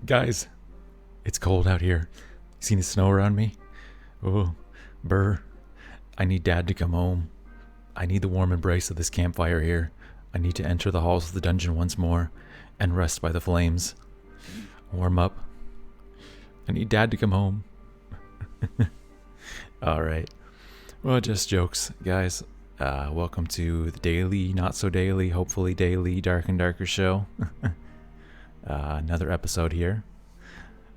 Guys, it's cold out here. Seen the snow around me? Oh, brr. I need Dad to come home. I need the warm embrace of this campfire here. I need to enter the halls of the dungeon once more and rest by the flames. Warm up. I need Dad to come home. Alright. Well, just jokes, guys. Welcome to the daily, not so daily, hopefully daily, Dark and Darker show. Another episode here.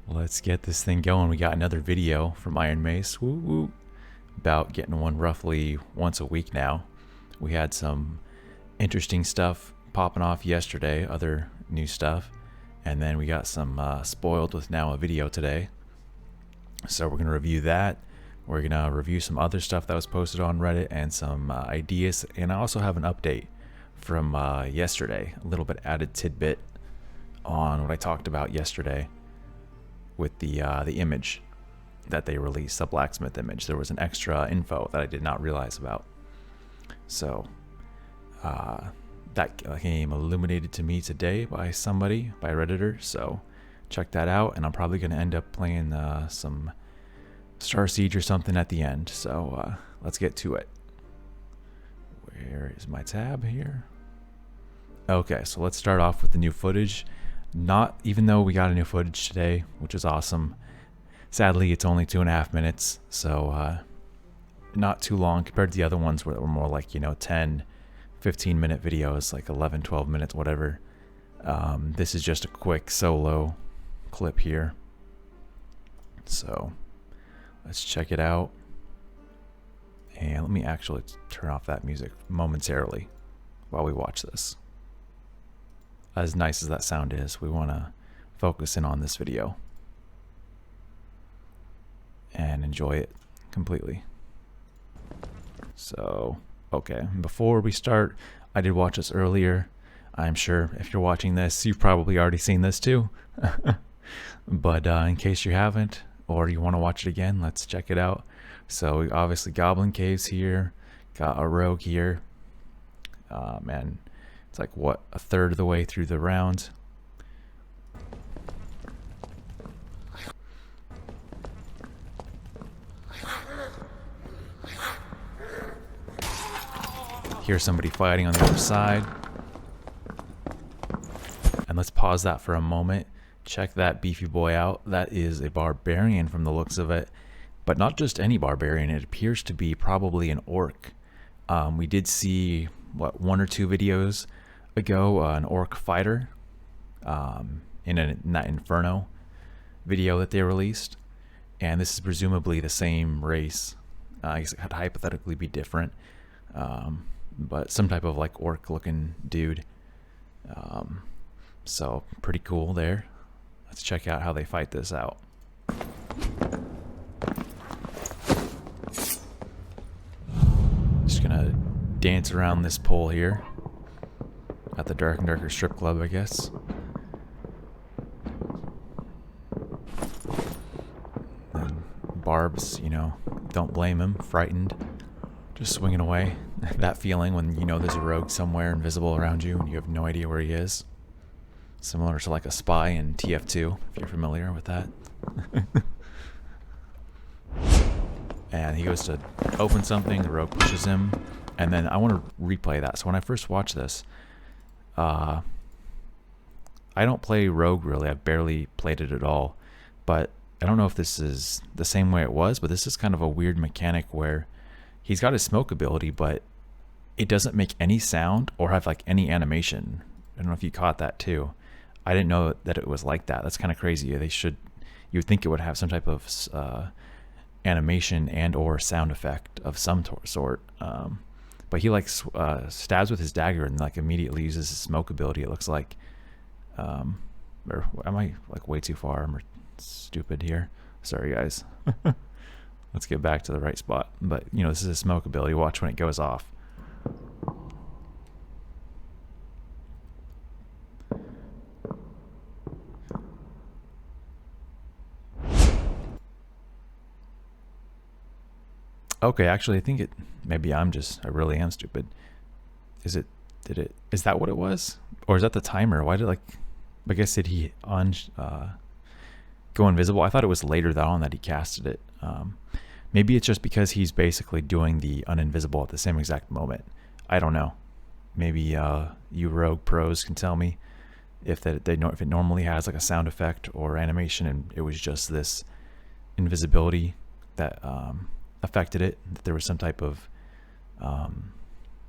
Let's get this thing going. We got another video from Ironmace. Woo woo. About getting one roughly once a week now. We had some interesting stuff popping off yesterday, other new stuff. And then we got some spoiled with now a video today. So we're going to review that. We're going to review some other stuff that was posted on Reddit and some ideas. And I also have an update from yesterday. A little bit added tidbit on what I talked about yesterday with the image that they released, the blacksmith image. There was an extra info that I did not realize about. So that came illuminated to me today by somebody, by a Redditor. So check that out, and I'm probably going to end up playing some Star Siege or something at the end. So let's get to it. Where is my tab here? Okay, so let's start off with the new footage. Not even though we got a new footage today, which is awesome. Sadly, it's only 2.5 minutes, so not too long compared to the other ones where they were more like, 10, 15 minute videos, like 11, 12 minutes, whatever. This is just a quick solo clip here. So let's check it out. And let me actually turn off that music momentarily while we watch this. As nice as that sound is, we want to focus in on this video and enjoy it completely. So, okay, before we start, I did watch this earlier. I'm sure if you're watching this, you've probably already seen this too. But in case you haven't, or you want to watch it again, let's check it out. So, we obviously Goblin Caves here, got a rogue here, and it's like, what, a third of the way through the round. Here's somebody fighting on the other side. And let's pause that for a moment. Check that beefy boy out. That is a barbarian from the looks of it. But not just any barbarian. It appears to be probably an orc. We did see, what, 1 or 2 videos ago, an orc fighter in that Inferno video that they released. And this is presumably the same race. I guess it could hypothetically be different. But some type of like orc looking dude. So pretty cool there. Let's check out how they fight this out. Just gonna dance around this pole here at the Dark and Darker strip club, I guess. And Barb's, don't blame him, frightened, just swinging away. That feeling when there's a rogue somewhere invisible around you and you have no idea where he is. Similar to like a spy in TF2, if you're familiar with that. And he goes to open something, the rogue pushes him, and then I want to replay that. So when I first watched this, I don't play rogue really. I've barely played it at all. But I don't know if this is the same way it was, but this is kind of a weird mechanic where he's got his smoke ability, but it doesn't make any sound or have like any animation. I don't know if you caught that too. I didn't know that it was like that. That's kind of crazy. You would think it would have some type of animation and or sound effect of some sort. But he like stabs with his dagger and like immediately uses his smoke ability. It looks like, or am I like way too far? I'm stupid here. Sorry guys. Let's get back to the right spot. But this is a smoke ability. Watch when it goes off. Okay, actually I think maybe I really am stupid. Is that what it was? Or is that the timer? Why did I guess did he go invisible. I thought it was later on that he casted it. Maybe it's just because he's basically doing the uninvisible at the same exact moment. I don't know. Maybe you rogue pros can tell me if if it normally has like a sound effect or animation, and it was just this invisibility that affected it. That there was some type of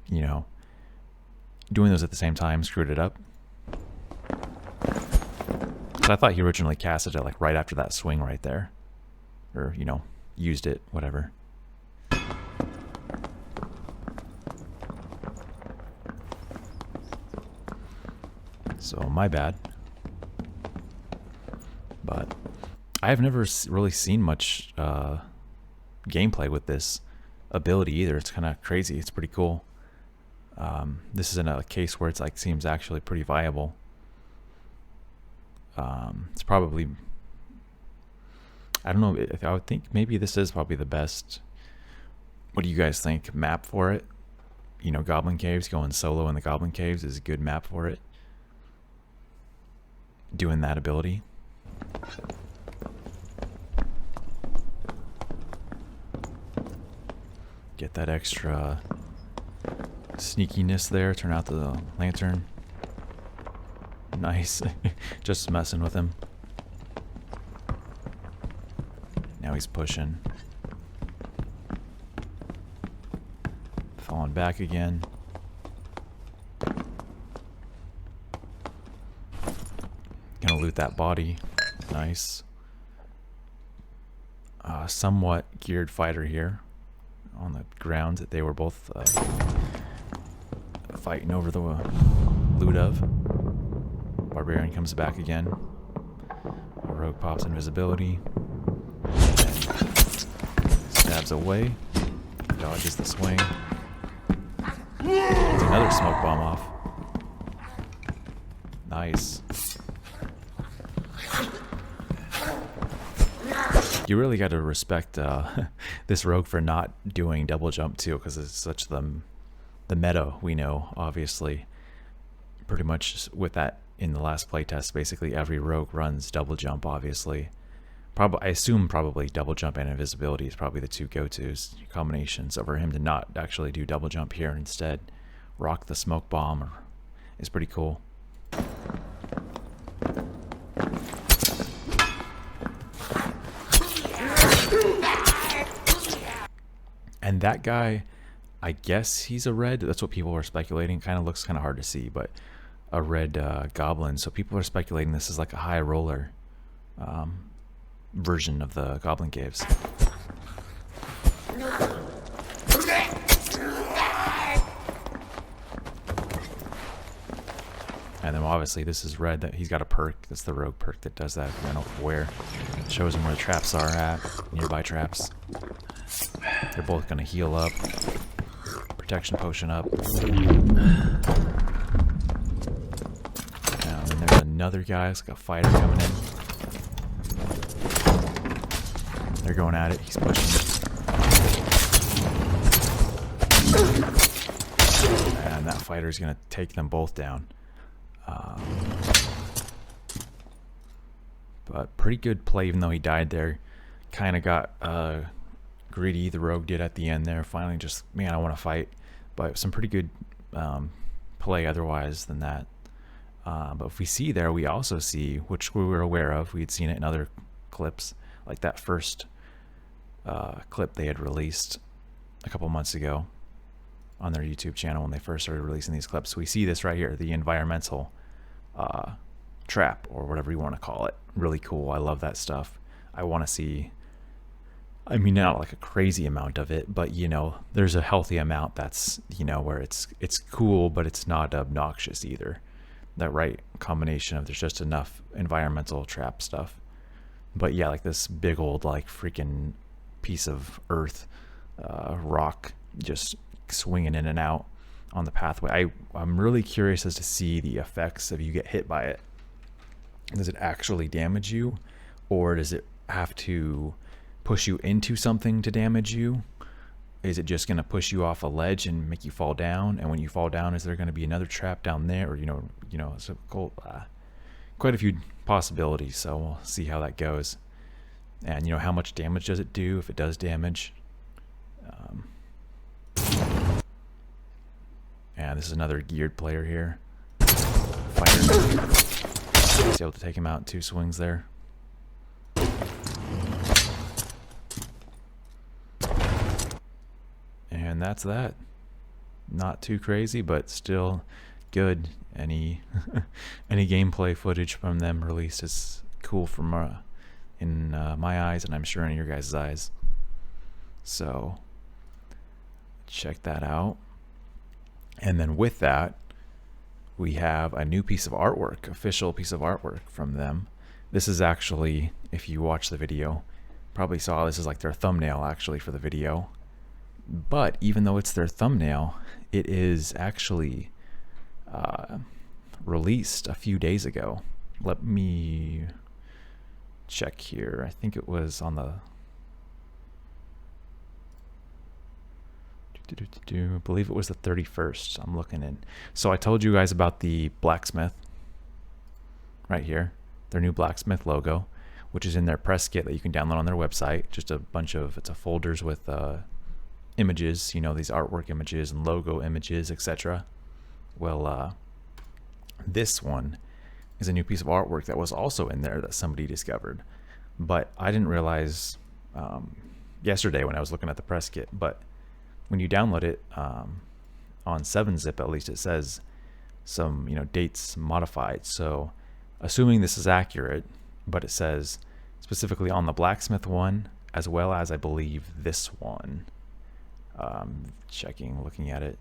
you know, doing those at the same time screwed it up. But I thought he originally casted it like right after that swing right there, or you know, used it, whatever. So my bad. But I've never really seen much gameplay with this ability either. It's kind of crazy. It's pretty cool. This is in a case where it's like seems actually pretty viable. It's probably, I don't know, I would think maybe this is probably the best, what do you guys think, map for it? You know, Goblin Caves, going solo in the Goblin Caves is a good map for it. Doing that ability. Get that extra sneakiness there, turn out the lantern. Nice. Just messing with him. Now he's pushing. Falling back again. Gonna loot that body. Nice. Somewhat geared fighter here on the ground that they were both fighting over the loot of. Barbarian comes back again. Rogue pops invisibility. Stabs away. Dodges the swing. Gets another smoke bomb off. Nice. You really got to respect this rogue for not doing double jump too, because it's such the meta we know, obviously. Pretty much with that in the last playtest, basically every rogue runs double jump, obviously. I assume probably double jump and invisibility is probably the two go-tos combinations. So for him to not actually do double jump here and instead rock the smoke bomb is pretty cool. And that guy, I guess he's a red. That's what people were speculating. Kind of looks kind of hard to see, but a red goblin. So people are speculating this is like a high roller version of the Goblin Caves. And then obviously this is red. That he's got a perk. That's the rogue perk that does that. I don't know where. It shows him where the traps are at. Nearby traps. They're both gonna heal up. Protection potion up. Now then there's another guy. It's like a fighter coming in. They're going at it. He's pushing. And that fighter's gonna take them both down. But pretty good play, even though he died there. Kind of got greedy, the rogue did at the end there. Finally just, man, I want to fight. But some pretty good play otherwise than that. But if we see there, we also see, which we were aware of, we had seen it in other clips, like that first clip they had released a couple months ago on their YouTube channel when they first started releasing these clips. So we see this right here, the environmental trap, or whatever you want to call it. Really cool. I love that stuff. I want to see, I mean, not like a crazy amount of it, but you know, there's a healthy amount that's, you know, where it's cool, but it's not obnoxious either. That right combination of there's just enough environmental trap stuff. But yeah, like this big old like freaking piece of earth, rock, just swinging in and out on the pathway. I'm really curious as to see the effects if you get hit by it. Does it actually damage you, or does it have to push you into something to damage you? Is it just going to push you off a ledge and make you fall down? And when you fall down, is there going to be another trap down there? Or, you know, it's a cool, quite a few possibilities, so we'll see how that goes. And how much damage does it do if it does damage. And this is another geared player here. Fighter. He's able to take him out in 2 swings there. And that's that. Not too crazy, but still good. Any any gameplay footage from them released is cool from in my eyes, and I'm sure in your guys' eyes. So check that out. And then with that, we have a new piece of artwork, official piece of artwork from them. This is actually, if you watch the video, probably saw this is like their thumbnail actually for the video. But even though it's their thumbnail, it is actually released a few days ago. Let me check here. I think it was on the I believe it was the 31st. I'm looking in. So I told you guys about the blacksmith right here, their new blacksmith logo, which is in their press kit that you can download on their website. Just a bunch of, it's a folders with images, these artwork images and logo images, etc. Well, this one is a new piece of artwork that was also in there that somebody discovered, but I didn't realize yesterday when I was looking at the press kit. But when you download it on 7-zip, at least, it says some dates modified. So assuming this is accurate, but it says specifically on the blacksmith one, as well as I believe this one. Checking, looking at it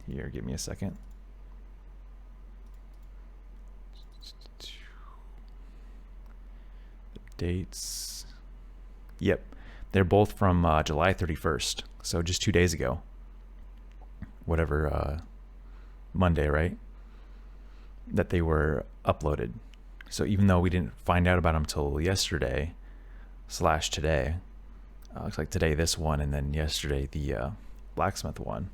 here. Give me a second. The dates. Yep, they're both from July 31st. So just 2 days ago. Whatever, Monday, right? That they were uploaded. So even though we didn't find out about them till yesterday / today, looks like today this one, and then yesterday the blacksmith one,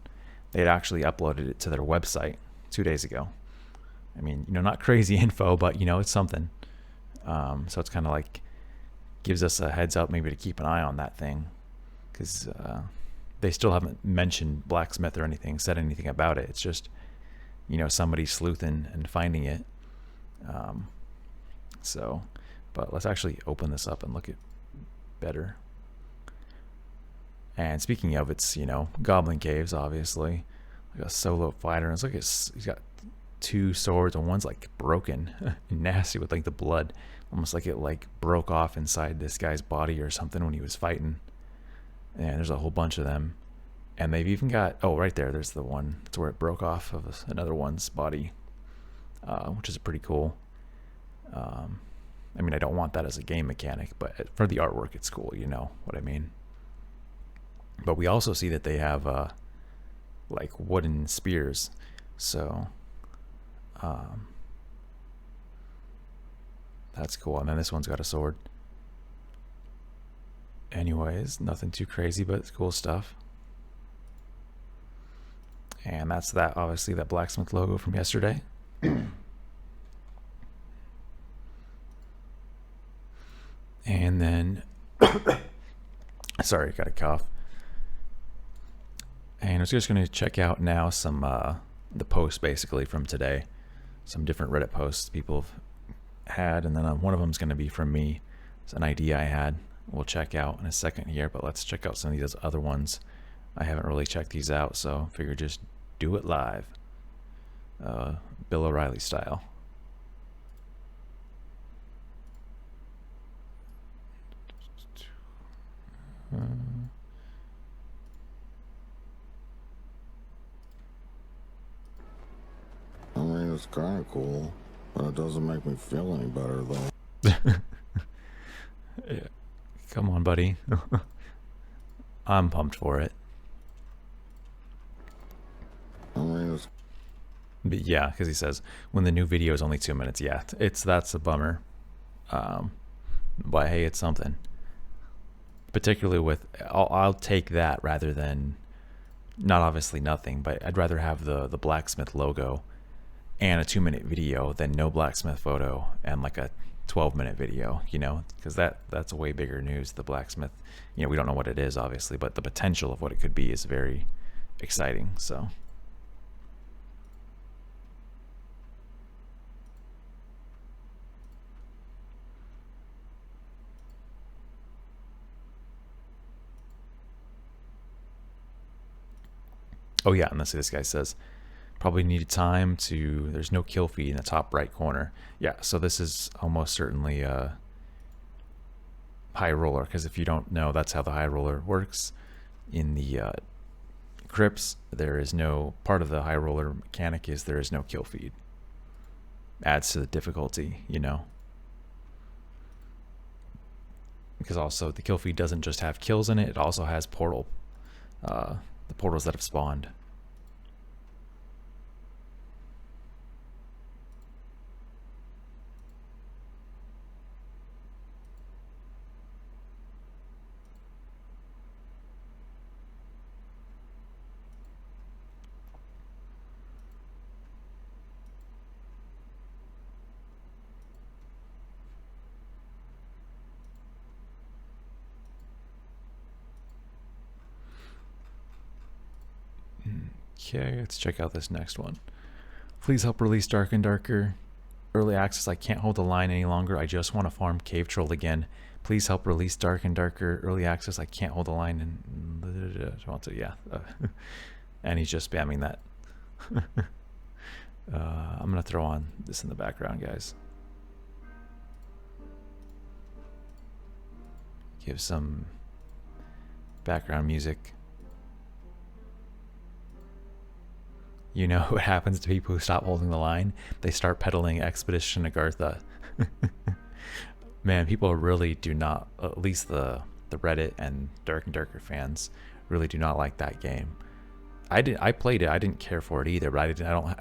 they had actually uploaded it to their website 2 days ago. I mean, not crazy info, but it's something. So it's kind of like gives us a heads up maybe to keep an eye on that thing, because they still haven't mentioned blacksmith or anything, said anything about it. It's just somebody sleuthing and finding it. But let's actually open this up and look at better. And speaking of, it's Goblin Caves, obviously, like a solo fighter. And it's like he's got 2 swords, and one's like broken, nasty with like the blood, almost like it like broke off inside this guy's body or something when he was fighting. And there's a whole bunch of them, and they've even got, oh, right there's the one. That's where it broke off of another one's body, which is pretty cool. I mean, I don't want that as a game mechanic, but for the artwork, it's cool. You know what I mean? But we also see that they have like wooden spears, so that's cool. And then this one's got a sword. Anyways, nothing too crazy, but it's cool stuff. And that's that, obviously, that blacksmith logo from yesterday. And then, sorry, got a cough. And I was just going to check out now some the posts basically from today, some different Reddit posts people have had, and then one of them is going to be from me. It's an idea I had. We'll check out in a second here, but let's check out some of these other ones. I haven't really checked these out, so I figured just do it live, Bill O'Reilly style. I mean, it's kind of cool, but it doesn't make me feel any better, though. Yeah. Come on, buddy. I'm pumped for it. I mean, it's... But yeah, because he says when the new video is only 2 minutes. Yeah, that's a bummer. But hey, it's something. Particularly with, I'll take that rather than, not obviously nothing, but I'd rather have the blacksmith logo and a 2-minute video than no blacksmith photo and like a 12-minute video, you know, because that's a way bigger news. The blacksmith, you know, we don't know what it is obviously, but the potential of what it could be is very exciting. So oh yeah, and let's see, this guy says probably needed time to, there's no kill feed in the top right corner. Yeah, so this is almost certainly a high roller, because if you don't know, that's how the high roller works. In the crypts, there is no, part of the high roller mechanic is there is no kill feed. Adds to the difficulty, you know. Because also the kill feed doesn't just have kills in it, it also has the portals that have spawned. Okay, let's check out this next one. Please help release Dark and Darker. Early access, I can't hold the line any longer. I just want to farm Cave Troll again. Please help release Dark and Darker. Early access, I can't hold the line. And yeah. And he's just spamming that. I'm going to throw on this in the background, guys. Give some background music. You know what happens to people who stop holding the line? They start peddling Expedition Agartha. Man, people really do not, at least the Reddit and Dark and Darker fans really do not like that game. I played it. I didn't care for it either, but I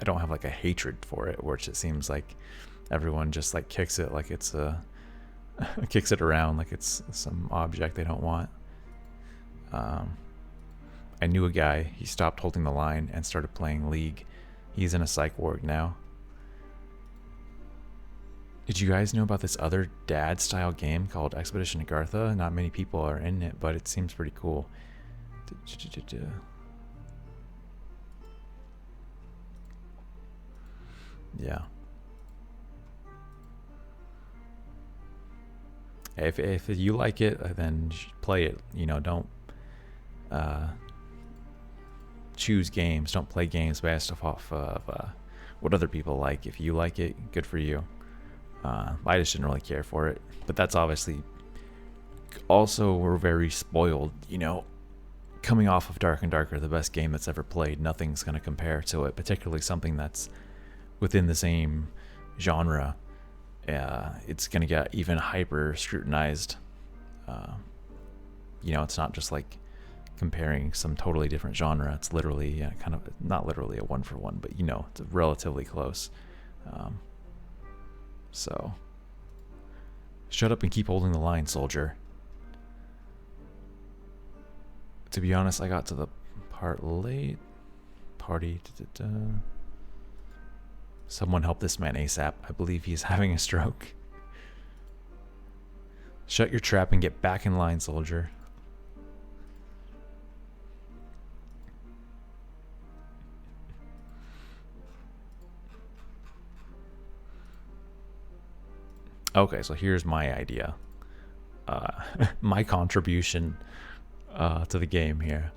don't have like a hatred for it, which it seems like everyone just like kicks it like it's kicks it around like it's some object they don't want. I knew a guy, he stopped holding the line and started playing League. He's in a psych ward now. Did you guys know about this other dad style game called Expedition Agartha? Not many people are in it, but it seems pretty cool. Yeah. If you like it, then play it. You know, don't choose games. Don't play games based off of what other people like. If you like it, good for you. I just didn't really care for it. But that's obviously also, we're very spoiled, you know. Coming off of Dark and Darker, the best game that's ever played, nothing's going to compare to it, particularly something that's within the same genre. It's going to get even hyper scrutinized. You know, it's not just like comparing some totally different genre. It's literally kind of, not literally a one for one, but you know, it's relatively close. So shut up and keep holding the line, soldier. To be honest, I got to the part late. Party. Someone help this man ASAP. I believe he's having a stroke. Shut your trap and get back in line, soldier. Okay, so here's my idea. My contribution to the game here.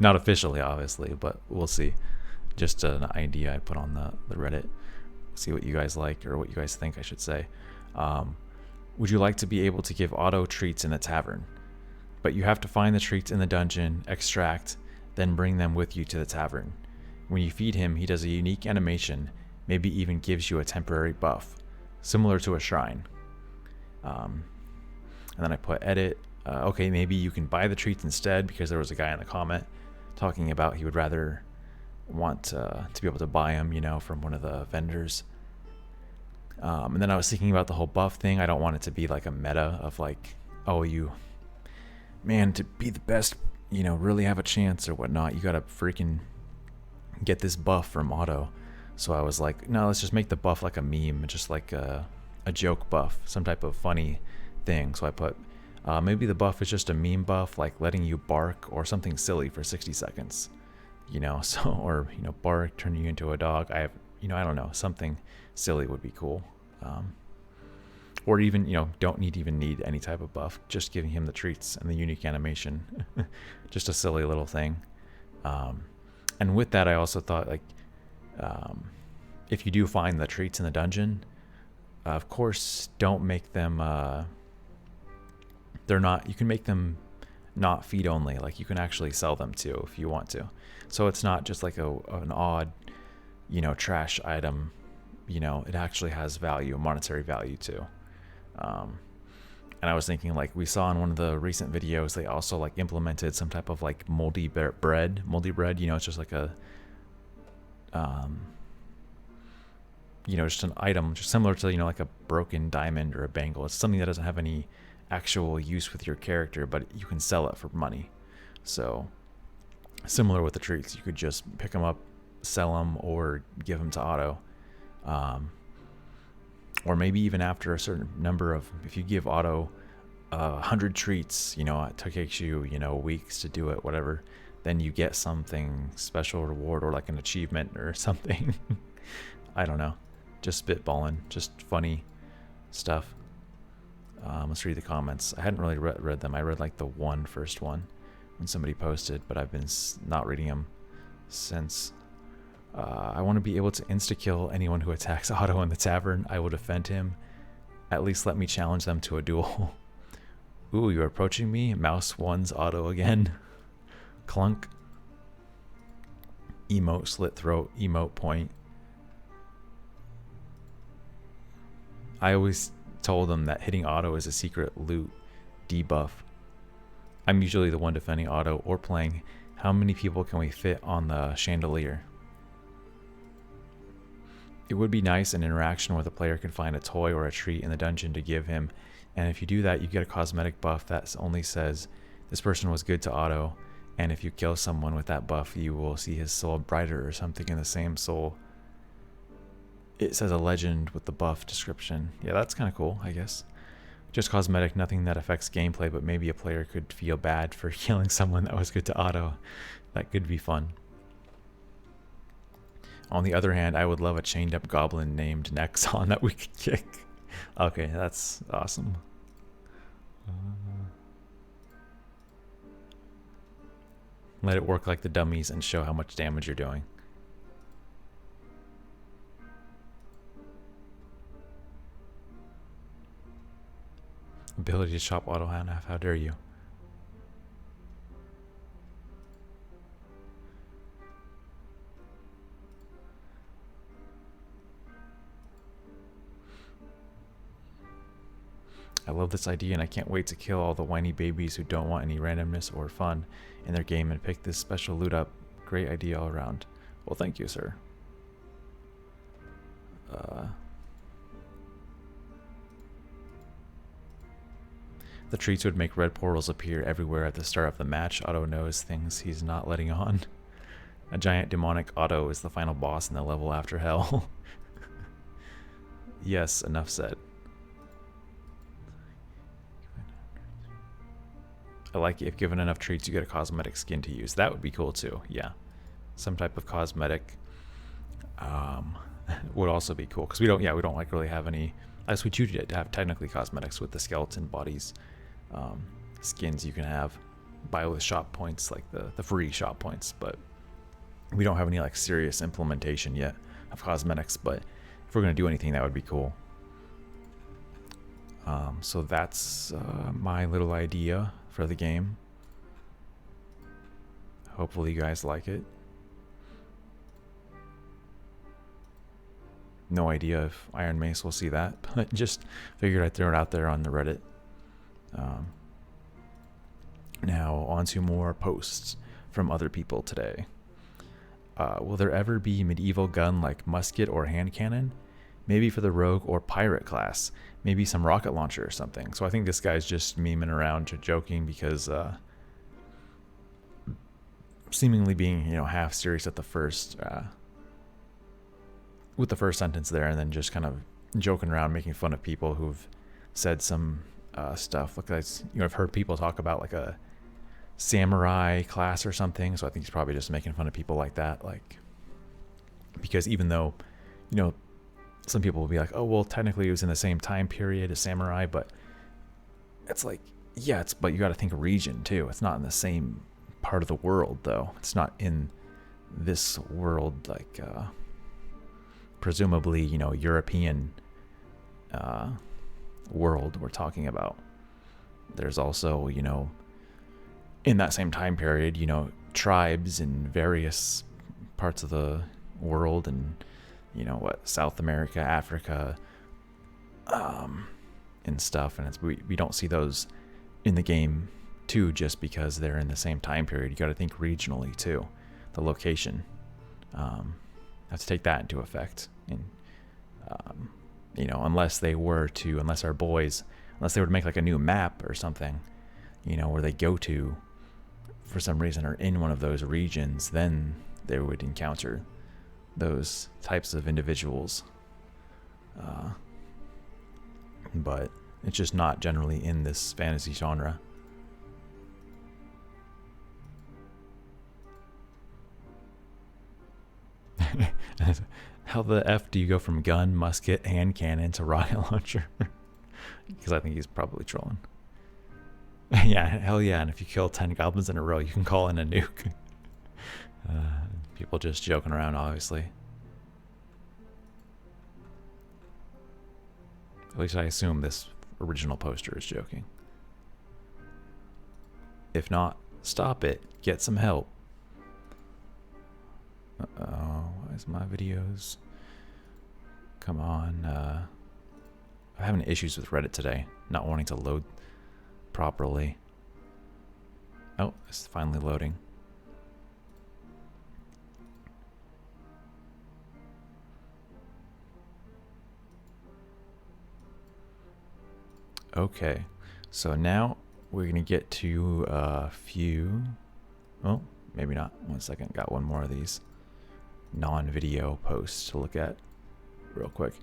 Not officially, obviously, but we'll see. Just an idea I put on the Reddit. See what you guys like, or what you guys think, I should say. Would you like to be able to give Otto treats in the tavern? But you have to find the treats in the dungeon, extract, then bring them with you to the tavern. When you feed him, he does a unique animation, maybe even gives you a temporary buff, similar to a shrine. And then I put edit. Okay, maybe you can buy the treats instead, because there was a guy in the comment talking about he would rather want to be able to buy them, you know, from one of the vendors. And then I was thinking about the whole buff thing. I don't want it to be like a meta of like, oh, man, to be the best, really have a chance or whatnot, you gotta freaking get this buff from Otto. So I was like, no, let's just make the buff like a meme, just like a joke buff, some type of funny thing. So I put maybe the buff is just a meme buff, like letting you bark or something silly for 60 seconds, so, or, bark, turning you into a dog. I don't know, something silly would be cool. Or even, don't even need any type of buff, just giving him the treats and the unique animation. Just a silly little thing. And with that, I also thought, like, if you do find the treats in the dungeon, of course, don't make them, you can make them not feed only. Like, you can actually sell them too if you want to. So it's not just like an odd, trash item. It actually has value, monetary value too. And I was thinking, like, we saw in one of the recent videos, they also like implemented some type of like moldy bread. It's just like a, just an item, just similar to, like a broken diamond or a bangle. It's something that doesn't have any actual use with your character, but you can sell it for money. So similar with the treats, you could just pick them up, sell them, or give them to Otto. Or maybe even after a certain number of, if you give Otto 100 treats, it takes you, weeks to do it, whatever, then you get something special reward or like an achievement or something. I don't know. Just spitballing, just funny stuff. Let's read the comments. I hadn't really read them. I read like the first one when somebody posted, but I've been not reading them since. I want to be able to insta-kill anyone who attacks Otto in the tavern. I will defend him. At least let me challenge them to a duel. Ooh, you're approaching me? Mouse one's Otto again. Clunk. Emote, slit throat, emote point. I always told them that hitting Otto is a secret loot debuff. I'm usually the one defending Otto or playing. How many people can we fit on the chandelier? It would be nice an interaction where the player can find a toy or a treat in the dungeon to give him, and if you do that, you get a cosmetic buff that only says this person was good to Otto, and if you kill someone with that buff, you will see his soul brighter or something in the same soul. It says a legend with the buff description. Yeah, that's kind of cool, I guess. Just cosmetic, nothing that affects gameplay, but maybe a player could feel bad for killing someone that was good to Otto. That could be fun. On the other hand, I would love a chained up goblin named Nexon that we could kick. Okay, that's awesome. Let it work like the dummies and show how much damage you're doing. Ability to chop Otto in half, how dare you? I love this idea and I can't wait to kill all the whiny babies who don't want any randomness or fun in their game and pick this special loot up. Great idea all around. Well, thank you, sir. The treats would make red portals appear everywhere at the start of the match. Otto knows things he's not letting on. A giant demonic Otto is the final boss in the level after hell. Yes, enough said. I like it. If given enough treats, you get a cosmetic skin to use. That would be cool too. Yeah, some type of cosmetic would also be cool because we don't like really have any. As we choose to have technically cosmetics with the skeleton bodies, skins you can have buy with shop points, like the free shop points, but we don't have any like serious implementation yet of cosmetics. But if we're gonna do anything, that would be cool. So that's my little idea for the game. Hopefully you guys like it. No idea if Ironmace will see that, but just figured I'd throw it out there on the Reddit. Now on to more posts from other people today. Will there ever be medieval gun like musket or hand cannon? Maybe for the rogue or pirate class. Maybe some rocket launcher or something. So I think this guy's just memeing around, joking, because seemingly being half serious at the first. with the first sentence there, and then just kind of joking around, making fun of people who've said some stuff. Like, I've heard people talk about like a samurai class or something. So I think he's probably just making fun of people like that. Like, because even though, some people will be like, oh, well, technically it was in the same time period as samurai, but it's like, yeah, but you got to think region too. It's not in the same part of the world though. It's not in this world, like, presumably, European world we're talking about. There's also, in that same time period, tribes in various parts of the world, and South America, Africa, and stuff, and we don't see those in the game too, just because they're in the same time period. You got to think regionally too, the location. Have to take that into effect, and unless our boys, unless they were to make like a new map or something, where they go to for some reason are in one of those regions, then they would encounter those types of individuals. But it's just not generally in this fantasy genre. How the F do you go from gun, musket, hand cannon to rocket launcher? Because I think he's probably trolling. Yeah, hell yeah, and if you kill 10 goblins in a row, you can call in a nuke. People just joking around, obviously. At least I assume this original poster is joking. If not, stop it. Get some help. Uh-oh, why is my videos... Come on, I'm having issues with Reddit today, not wanting to load properly. Oh, it's finally loading. Okay, so now we're gonna get to a few, well, maybe not. 1 second, got one more of these non-video posts to look at real quick.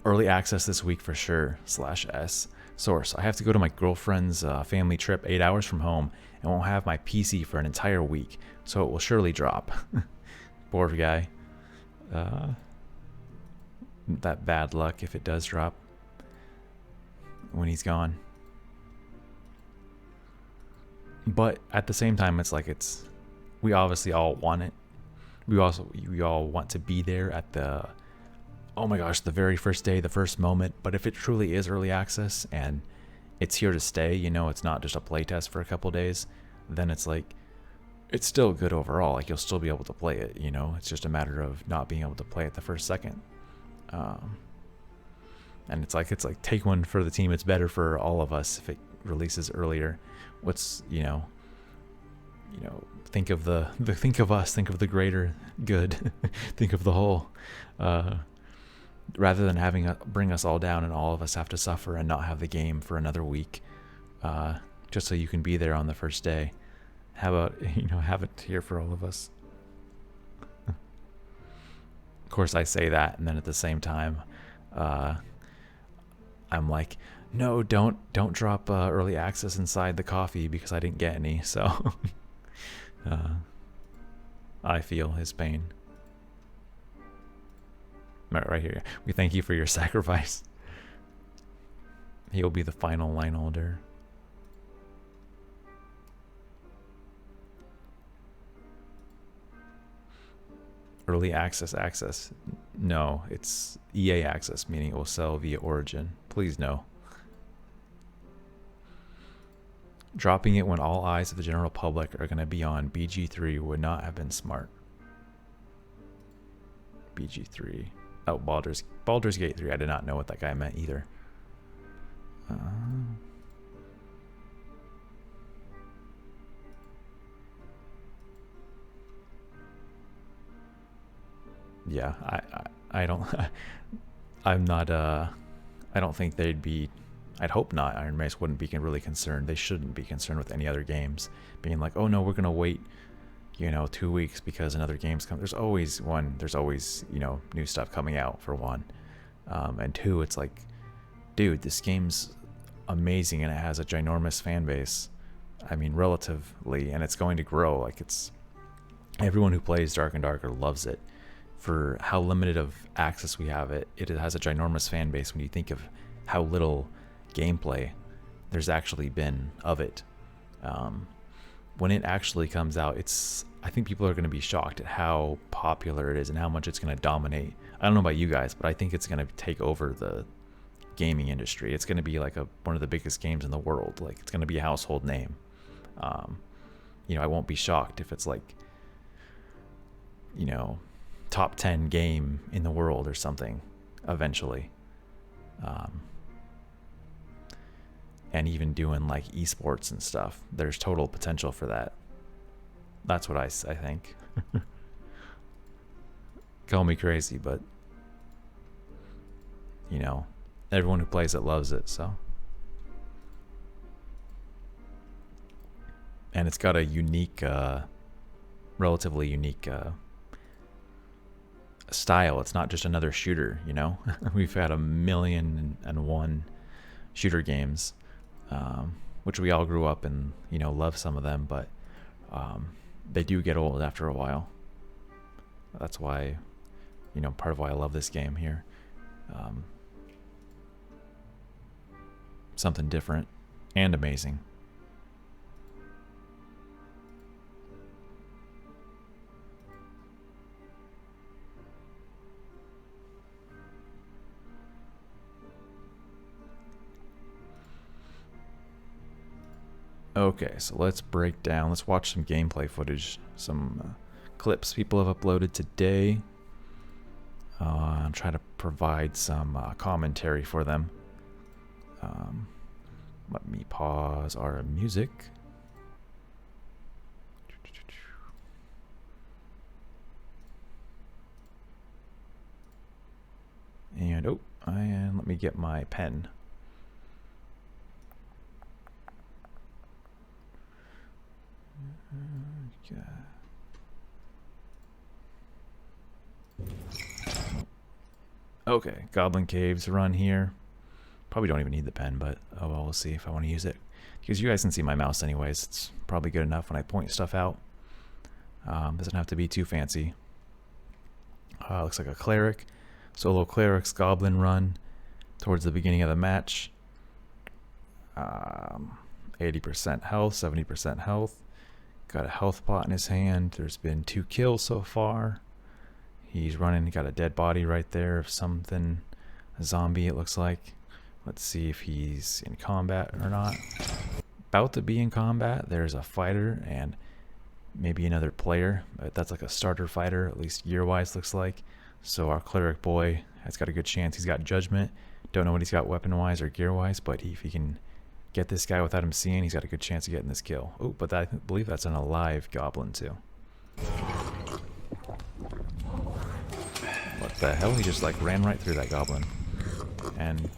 Early access this week for sure, /S. Source, I have to go to my girlfriend's family trip 8 hours from home and won't have my PC for an entire week, so it will surely drop. Poor guy. That bad luck if it does drop when he's gone. But at the same time, it's like we obviously all want it. We all want to be there at the, oh my gosh, the very first day, the first moment. But if it truly is early access and it's here to stay, it's not just a playtest for a couple days, then it's like, it's still good overall. Like, you'll still be able to play it, It's just a matter of not being able to play it the first second. And it's like take one for the team. It's better for all of us if it releases earlier. What's, think of think of us, think of the greater good, think of the whole, rather than having bring us all down and all of us have to suffer and not have the game for another week, just so you can be there on the first day. How about, have it here for all of us? Of course I say that, and then at the same time, I'm like, no, don't drop early access inside the coffee because I didn't get any. So I feel his pain. Right here. We thank you for your sacrifice. He'll be the final line holder. Early access. No, it's EA access, meaning it will sell via Origin. Please no. Dropping it when all eyes of the general public are going to be on BG3 would not have been smart. BG3. Oh, Baldur's Gate 3. I did not know what that guy meant either. Yeah, I don't I'm not I don't think they'd be, I'd hope not. Ironmace wouldn't be really concerned. They shouldn't be concerned with any other games being like, oh no, we're gonna wait you know, 2 weeks because another game's come. There's always you know, new stuff coming out for one. And two, it's like, dude, this game's amazing and it has a ginormous fan base. I mean, relatively, and it's going to grow. Like, it's everyone who plays Dark and Darker loves it. For how limited of access we have it has a ginormous fan base when you think of how little gameplay there's actually been of it. When it actually comes out, I think people are going to be shocked at how popular it is and how much it's going to dominate. I don't know about you guys, but I think it's going to take over the gaming industry. It's going to be like one of the biggest games in the world. Like, it's going to be a household name. You know, I won't be shocked if it's like, you know, top 10 game in the world or something eventually. And even doing like esports and stuff, there's total potential for that. That's what I think. Call me crazy, but you know, everyone who plays it loves it. So, and it's got a unique, relatively unique style. It's not just another shooter, you know. We've had 1,000,001 shooter games, which we all grew up and, you know, love some of them, but they do get old after a while. That's why, you know, part of why I love this game here. Something different and amazing. Okay, so let's watch some gameplay footage, some clips people have uploaded today. I'm trying to provide some commentary for them. Let me pause our music. And let me get my pen. Okay, Goblin Caves run here. Probably don't even need the pen, but oh well, we'll see if I want to use it. Because you guys can see my mouse anyways. It's probably good enough when I point stuff out. Doesn't have to be too fancy. Looks like a cleric. Solo cleric's goblin run towards the beginning of the match. 80% health, 70% health. Got a health pot in his hand. There's been 2 kills so far. He's running, got a dead body right there of something. A zombie, it looks like. Let's see if he's in combat or not. About to be in combat. There's a fighter and maybe another player. But that's like a starter fighter, at least gear-wise looks like. So our cleric boy has got a good chance. He's got judgment. Don't know what he's got weapon-wise or gear-wise, but if he can get this guy without him seeing, he's got a good chance of getting this kill. Oh, but I believe that's an alive goblin too. What the hell? He just like ran right through that goblin. And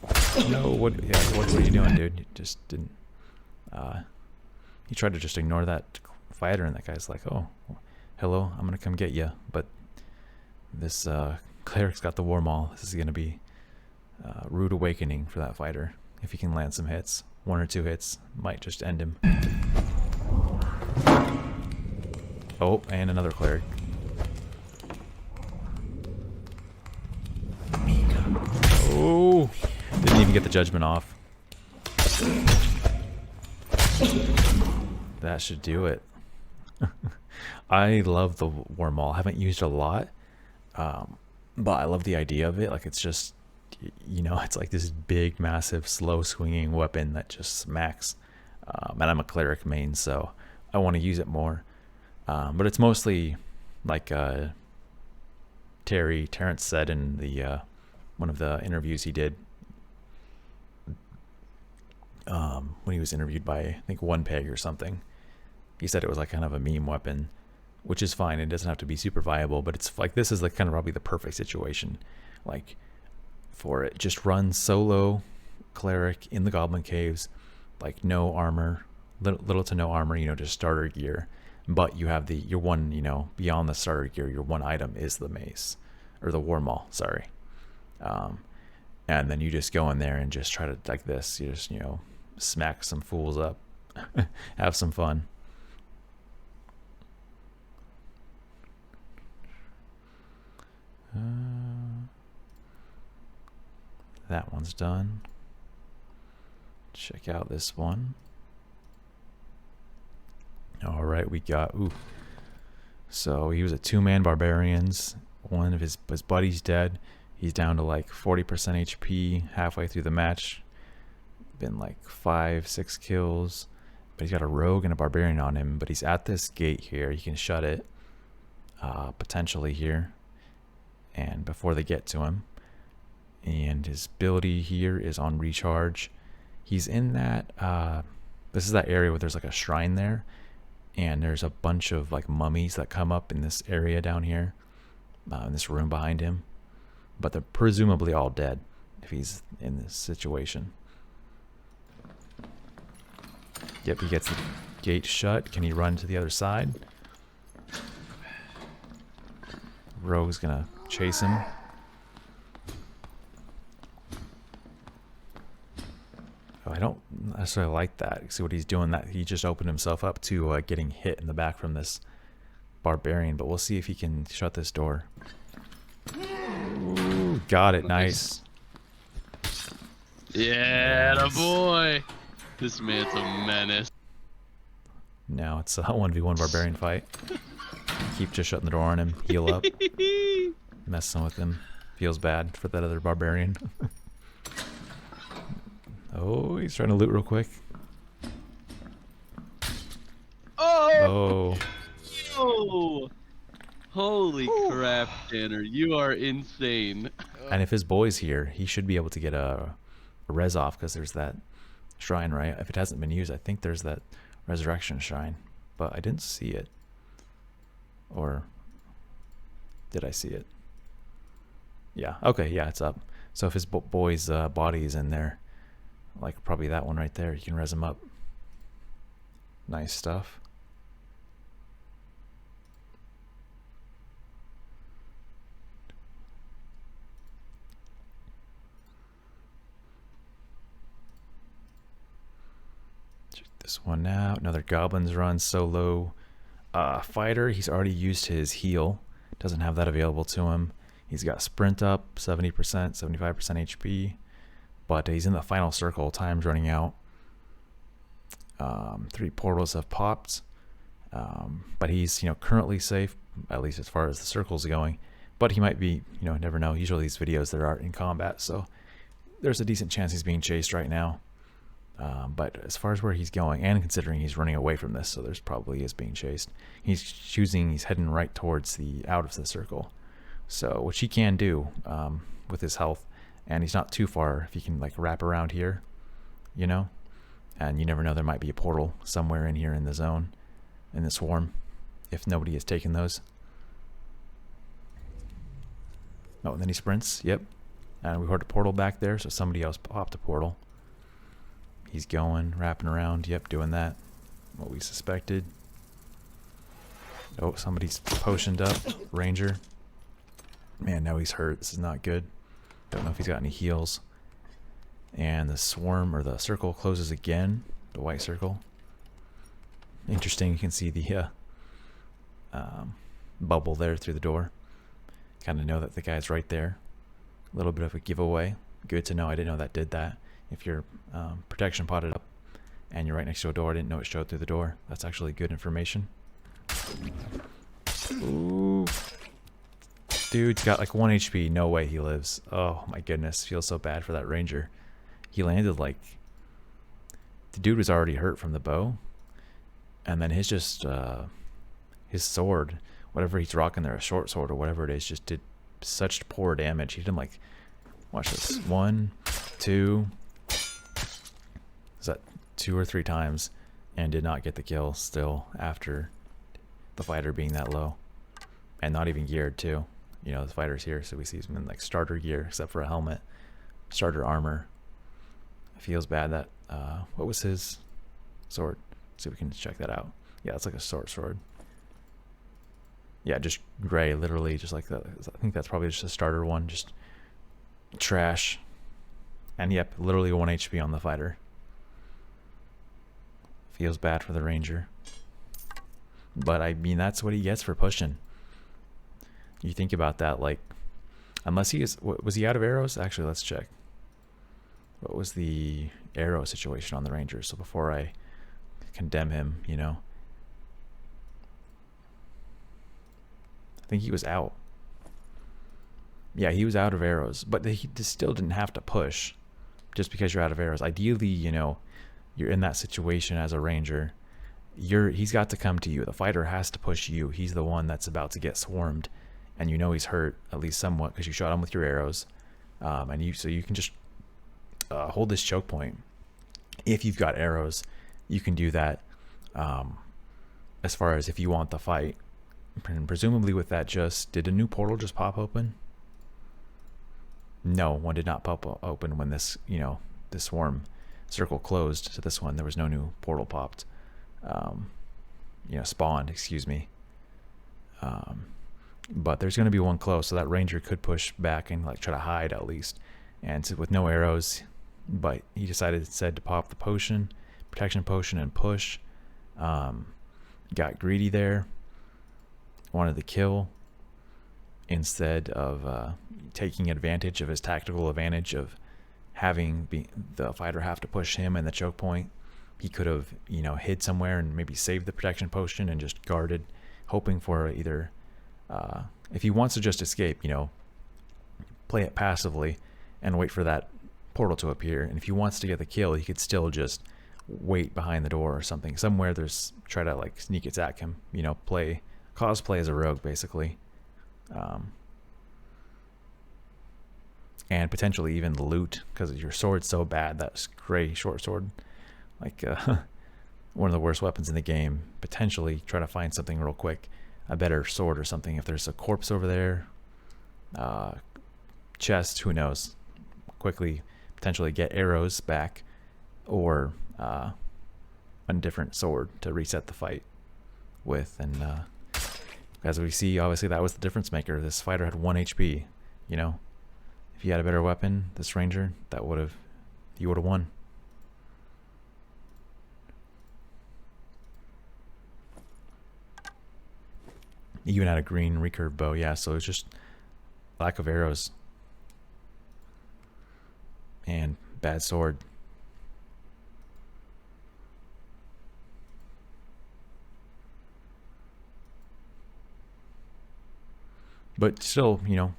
no, what were you doing, dude? You just didn't. He tried to just ignore that fighter, and that guy's like, "Oh, hello, I'm gonna come get you." But this cleric's got the war maul. This is gonna be a rude awakening for that fighter. If he can land some hits, 1 or 2 hits, might just end him. Oh, and another cleric. Oh, didn't even get the judgment off. That should do it. I love the war maul. I haven't used it a lot, but I love the idea of it. Like, it's just, you know, it's like this big, massive, slow swinging weapon that just smacks. And I'm a cleric main, so I want to use it more. But it's mostly like Terrence said in the one of the interviews he did, when he was interviewed by, I think, One Peg or something. He said it was like kind of a meme weapon, which is fine. It doesn't have to be super viable, but it's like, this is like kind of probably the perfect situation, like, for it. Just run solo cleric in the goblin caves, like no armor, little to no armor, you know, just starter gear. but you have your one, beyond the starter gear, your one item is the mace, or the war maul, sorry. And then you just go in there and just try to, like this, you just, smack some fools up. Have some fun. That one's done. Check out this one. All right, we got, so he was a 2-man barbarians. One of his buddy's dead. He's down to like 40% HP halfway through the match. Been like 5-6 kills. But he's got a rogue and a barbarian on him. But he's at this gate here. You can shut it. Potentially here. And before they get to him. And his ability here is on recharge. He's in that, this is that area where there's like a shrine there. And there's a bunch of like mummies that come up in this area down here. In this room behind him. But they're presumably all dead if he's in this situation. Yep, he gets the gate shut. Can he run to the other side? Rogue's gonna chase him. Oh, I don't necessarily like that. See what he's doing? That he just opened himself up to getting hit in the back from this barbarian. But we'll see if he can shut this door. Ooh, got it. Nice. Yeah, the boy. This man's a menace. Now it's a 1v1 barbarian fight. Keep just shutting the door on him. Heal up. Messing with him. Feels bad for that other barbarian. Oh, he's trying to loot real quick. Oh! Oh! Holy crap, Tanner. You are insane. And if his boy's here, he should be able to get a res off because there's that shrine, right? If it hasn't been used, I think there's that resurrection shrine. But I didn't see it. Or did I see it? Yeah. Okay, yeah, it's up. So if his boy's body is in there, like probably that one right there, you can res him up. Nice stuff. Check this one out. Another goblins run solo fighter. He's already used his heal. Doesn't have that available to him. He's got sprint up, 70%, 75% HP. But he's in the final circle. Time's running out. 3 portals have popped. But he's, currently safe, at least as far as the circle's going. But he might be, never know. Usually these videos there are in combat, so there's a decent chance he's being chased right now. But as far as where he's going, and considering he's running away from this, so there's probably is being chased. He's heading right towards out of the circle. So, which he can do with his health, and he's not too far if he can like wrap around here, and you never know, there might be a portal somewhere in here in the zone, in the swarm, if nobody has taken those. Oh, and then he sprints, yep, and we heard a portal back there, so somebody else popped a portal. He's going, wrapping around, yep, doing that, what we suspected. Oh, somebody's potioned up, ranger. Man, now he's hurt. This is not good. Don't know if he's got any heals. And the swarm, or the circle, closes again. The white circle. Interesting. You can see the bubble there through the door. Kind of know that the guy's right there. A little bit of a giveaway. Good to know. I didn't know that did that. If your protection potted up and you're right next to a door, I didn't know it showed through the door. That's actually good information. Ooh. Dude's got like 1 HP. No way he lives. Oh my goodness. Feels so bad for that ranger. He landed like... The dude was already hurt from the bow. And then his sword, whatever he's rocking there, a short sword or whatever it is, just did such poor damage. He did him like... Watch this. 1, 2... Is that 2 or 3 times? And did not get the kill still after the fighter being that low. And not even geared too. The fighter's here, so we see him in like starter gear, except for a helmet, starter armor. It feels bad that, what was his sword? See if we can check that out. Yeah, it's like a short sword. Yeah, just gray, literally, just like that. I think that's probably just a starter one, just trash. And yep, literally 1 HP on the fighter. Feels bad for the ranger. But I mean, that's what he gets for pushing. You think about that, like, unless he is, was he out of arrows? Actually, let's check. What was the arrow situation on the ranger? So before I condemn him, you know, I think he was out. Yeah, he was out of arrows, but he still didn't have to push just because you're out of arrows. Ideally, you know, you're in that situation as a ranger. He's got to come to you. The fighter has to push you. He's the one that's about to get swarmed, and you know he's hurt at least somewhat because you shot him with your arrows, so you can just hold this choke point. If you've got arrows, you can do that. As far as if you want the fight, and presumably with that, did a new portal just pop open? No, one did not pop open when this, you know, this swarm circle closed to this one. There was no new portal popped. You know, spawned, excuse me. But there's going to be one close, so that ranger could push back and like try to hide at least. And with no arrows, but he decided instead to pop the potion, protection potion, and push. Got greedy there. Wanted the kill instead of taking advantage of his tactical advantage of having the fighter have to push him and the choke point. He could have, you know, hid somewhere and maybe saved the protection potion and just guarded, hoping for either, if he wants to just escape, you know, play it passively and wait for that portal to appear. And if he wants to get the kill, he could still just wait behind the door or something. Somewhere try to like sneak attack him, you know, cosplay as a rogue basically. And potentially even the loot, because your sword's so bad, that gray short sword, like one of the worst weapons in the game. Potentially try to find something real quick, a better sword or something. If there's a corpse over there, chest, who knows, quickly potentially get arrows back, or a different sword to reset the fight with. And as we see, obviously that was the difference maker. This fighter had 1 HP, you know. If he had a better weapon, this ranger, he would have won. He even had a green recurve bow, yeah, so it's just lack of arrows. And bad sword. But still, you know,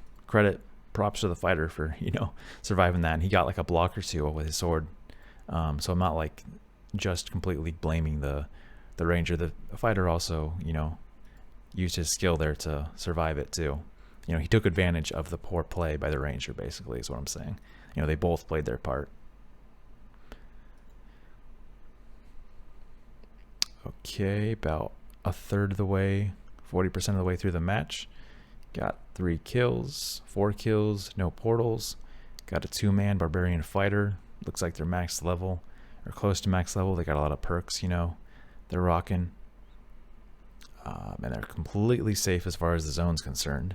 props to the fighter for, you know, surviving that. And he got like a block or two with his sword. So I'm not like just completely blaming the ranger. The fighter also, you know, used his skill there to survive it too. You know, he took advantage of the poor play by the ranger, basically, is what I'm saying. You know, they both played their part. Okay, about a third of the way, 40% of the way through the match. Got 3 kills, 4 kills, no portals. Got a 2-man barbarian fighter. Looks like they're max level, or close to max level. They got a lot of perks, you know, they're rocking. And they're completely safe as far as the zone's concerned.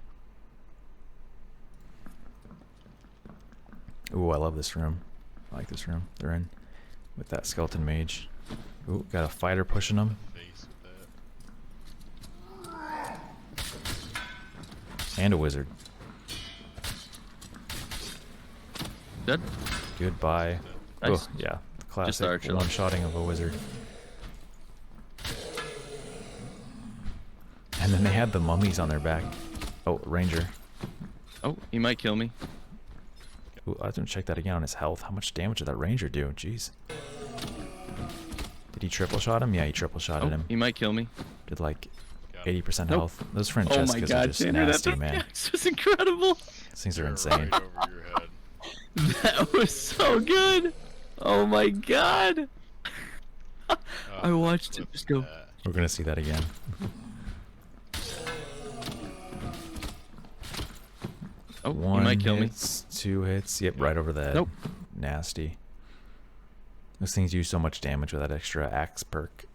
Ooh, I love this room. I like this room they're in with that skeleton mage. Ooh, got a fighter pushing them. And a wizard. Dead. Goodbye. Nice. Oh, yeah. The classic one-shotting of a wizard. And then they had the mummies on their back. Oh, ranger. Oh, he might kill me. Ooh, I have to check that again on his health. How much damage did that ranger do? Jeez. Did he triple shot him? Yeah, he triple shotted him. He might kill me. Did like 80% health. Those Francescas are just Sandra, nasty, man. That was incredible. These things are insane. Right over your head. That was so good. Oh my god. I watched it just go. We're gonna see that again. Oh, One he might kill me. 2 hits. Yep, right over the head. Nope. Nasty. Those things do so much damage with that extra axe perk.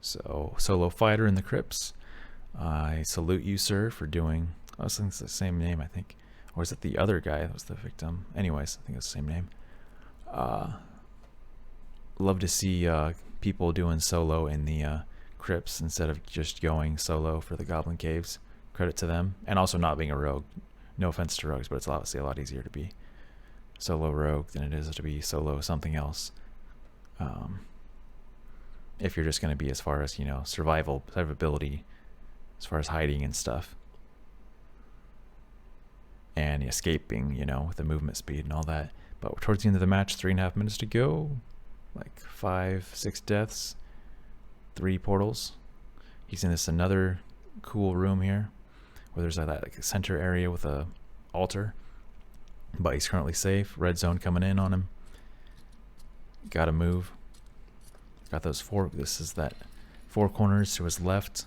So, solo fighter in the crypts. I salute you, sir, for doing... Oh, it's the same name, I think. Or is it the other guy that was the victim? Anyways, I think it's the same name. Love to see people doing solo in the crypts instead of just going solo for the Goblin Caves. Credit to them. And also not being a rogue. No offense to rogues, but it's obviously a lot easier to be solo rogue than it is to be solo something else. If you're just going to be as far as, you know, survivability, as far as hiding and stuff. And escaping, you know, with the movement speed and all that. But towards the end of the match, 3.5 minutes to go. Like 5, 6 deaths. 3 portals. He's in this another cool room here. Where there's that like a center area with a altar. But he's currently safe. Red zone coming in on him. Gotta move. Got those 4, this is that 4 corners to his left.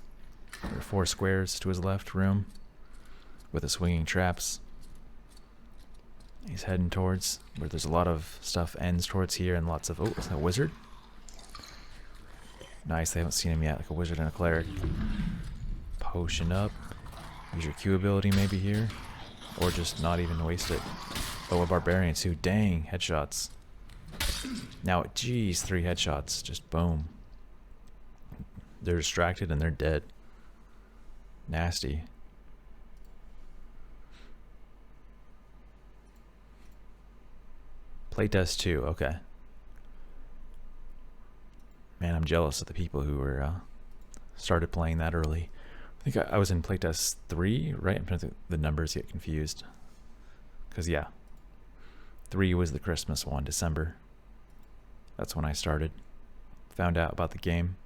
Or 4 squares to his left room. With the swinging traps. He's heading towards where there's a lot of stuff ends towards here and lots of... Oh, is that a wizard? Nice, they haven't seen him yet, like a wizard and a cleric. Potion up. Use your Q ability maybe here. Or just not even waste it. Oh, a barbarian too. Dang, headshots. Now, geez, 3 headshots. Just boom. They're distracted and they're dead. Nasty. Playtest 2, okay. Man, I'm jealous of the people who were started playing that early. I think I was in playtest 3, right? I'm trying to think the numbers get confused. Because, yeah. 3 was the Christmas one, December. That's when I started. Found out about the game.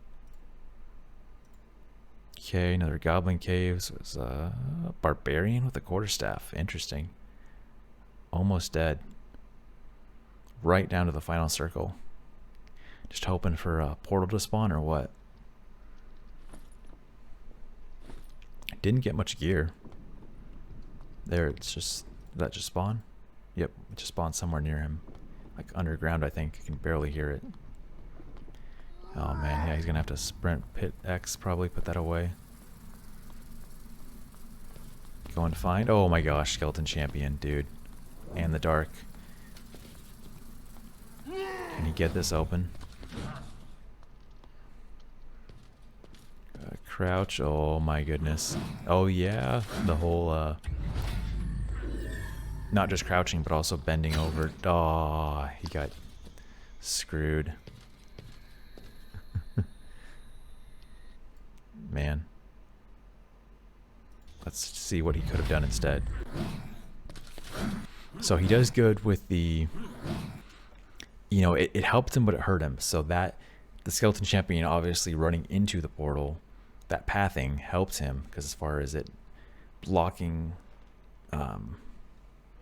Okay, another Goblin Caves. It was a barbarian with a quarterstaff. Interesting. Almost dead. Right down to the final circle. Just hoping for a portal to spawn or what? Didn't get much gear. There, it's just... Did that just spawn? Yep, it just spawned somewhere near him. Like underground, I think. You can barely hear it. Oh man, yeah, he's gonna have to sprint pit X, probably put that away. Go and find... Oh my gosh, Skeleton Champion, dude. And the Dark. Can he get this open? Crouch. Oh my goodness. Oh yeah. The whole, not just crouching, but also bending over. Oh, he got screwed. Man. Let's see what he could have done instead. So he does good with the... You know, it helped him, but it hurt him. So that the Skeleton Champion obviously running into the portal, that pathing helped him because as far as it blocking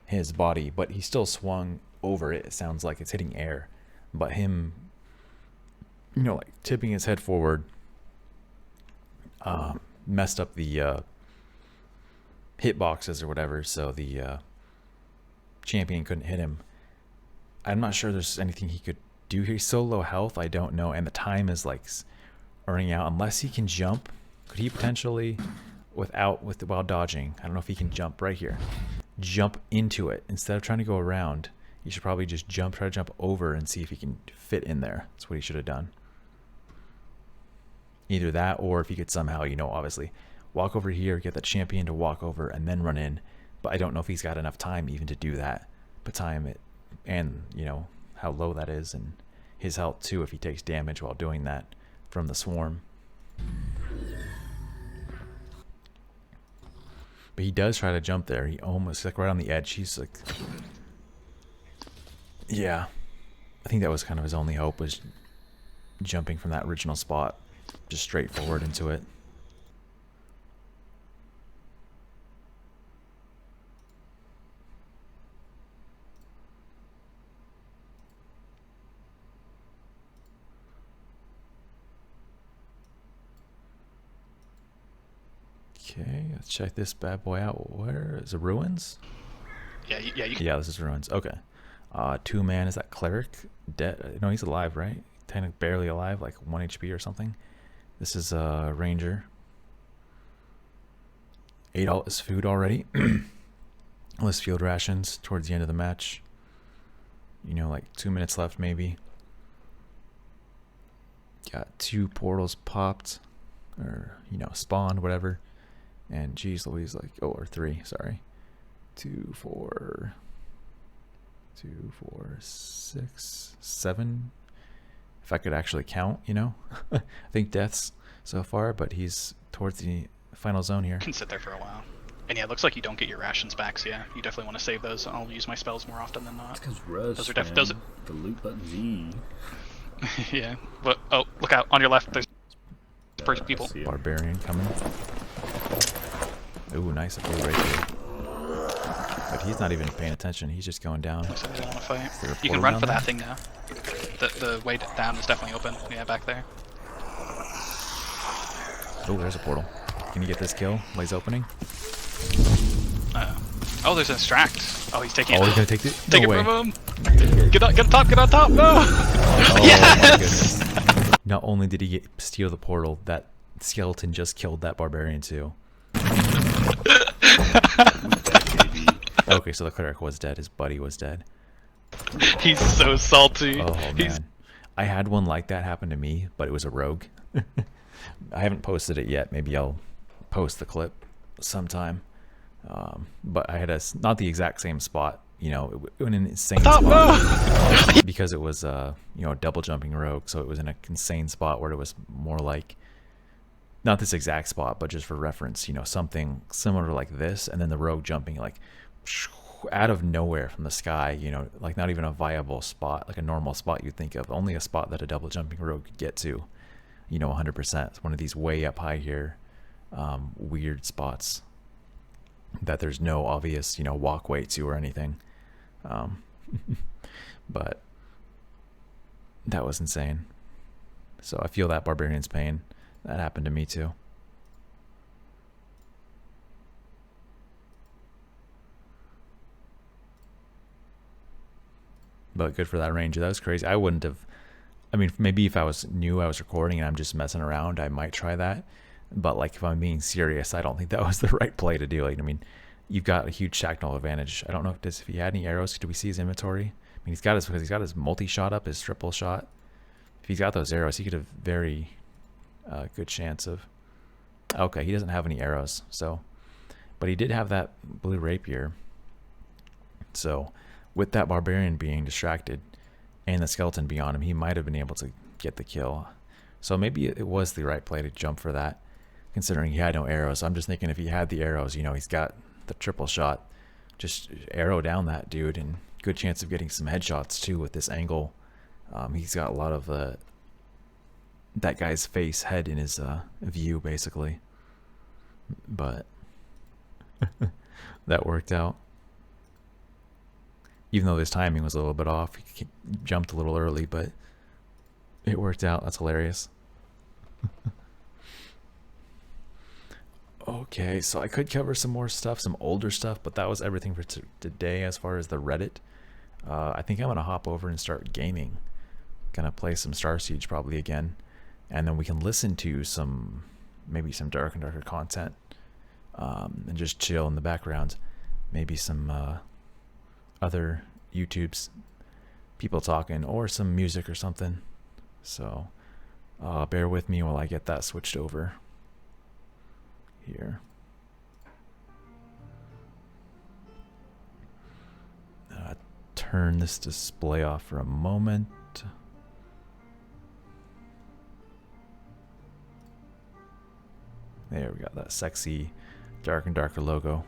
his body, but he still swung over it. It sounds like it's hitting air, but him, you know, like tipping his head forward, messed up the hit boxes or whatever. So the champion couldn't hit him. I'm not sure there's anything he could do here. He's so low health, I don't know. And the time is like earning out. Unless he can jump, could he potentially, while dodging, I don't know if he can jump right here. Jump into it. Instead of trying to go around, he should probably just try to jump over and see if he can fit in there. That's what he should have done. Either that or if he could somehow, you know, obviously walk over here, get that champion to walk over and then run in. But I don't know if he's got enough time even to do that. But time it. And, you know, how low that is and his health too if he takes damage while doing that from the swarm. But he does try to jump there. He almost, like right on the edge. He's like... Yeah. I think that was kind of his only hope, was jumping from that original spot. Just straight forward into it. Okay, let's check this bad boy out. Where is it? Ruins? Yeah, this is ruins. Okay. 2-man, is that cleric? Dead? No, he's alive, right? Technically barely alive, like 1 HP or something. This is a ranger. Ate all his food already. All his field rations towards the end of the match. You know, like 2 minutes left maybe. Got 2 portals popped. Or, you know, spawned, whatever. And geez Louise, like, oh, or 3, sorry. 2, 4, 6, 7. If I could actually count, you know. I think deaths so far, but he's towards the final zone here. Can sit there for a while. And yeah, it looks like you don't get your rations back, so yeah, you definitely want to save those. I'll use my spells more often than not. Because Rush, Those are definitely the loot button's E. Yeah. But oh, look out on your left. There's people. Barbarian coming. Ooh, nice. A blue right there. But he's not even paying attention. He's just going down. Looks like they don't want to fight. Is there a You can portal run down for there? that thing now. The way down is definitely open. Yeah, back there. Oh, there's a portal. Can you get this kill? Lays opening. Oh, there's an extract. Oh, he's taking it. Oh, he's gonna take it. Take No it way. from him. Get on top. Get on top. No. Oh my Yes! goodness. Not only did he steal the portal, that skeleton just killed that barbarian too. Okay, so the cleric was dead. His buddy was dead. He's so salty. Oh He's man, I had one like that happen to me, but it was a rogue. I haven't posted it yet. Maybe I'll post the clip sometime. But I had not the exact same spot. You know, in an insane Stop, spot no! because it was you know, a double jumping rogue. So it was in an insane spot where it was more like, not this exact spot, but just for reference, you know, something similar to like this, and then the rogue jumping like out of nowhere from the sky, you know, like not even a viable spot, like a normal spot you'd think of, only a spot that a double jumping rogue could get to, you know, 100%. It's one of these way up high here, weird spots that there's no obvious, you know, walkway to or anything. But that was insane. So I feel that barbarian's pain. That happened to me too. But good for that ranger. That was crazy. I wouldn't have, I mean, maybe if I was new, I was recording and I'm just messing around, I might try that. But like, if I'm being serious, I don't think that was the right play to do. Like, I mean, you've got a huge tactical advantage. I don't know if he had any arrows. Do we see his inventory? I mean, he's got his multi-shot up, his triple shot. If he's got those arrows, he could have very good chance of. Okay, he doesn't have any arrows, so, but he did have that blue rapier. So, with that barbarian being distracted and the skeleton beyond him, he might have been able to get the kill. So maybe it was the right play to jump for that, considering he had no arrows. I'm just thinking if he had the arrows, you know, he's got the triple shot, just arrow down that dude, and good chance of getting some headshots too with this angle. He's got a lot of that guy's face, head in his view, basically. But that worked out. Even though his timing was a little bit off, he jumped a little early, but it worked out. That's hilarious. Okay, so I could cover some more stuff, some older stuff, but that was everything for today as far as the Reddit. I think I'm going to hop over and start gaming. Gonna play some Star Siege probably again, and then we can listen to some, maybe some Dark and Darker content, and just chill in the background. Maybe some other YouTube's people talking, or some music or something. So bear with me while I get that switched over here. Turn this display off for a moment. There we got that sexy Dark and Darker logo.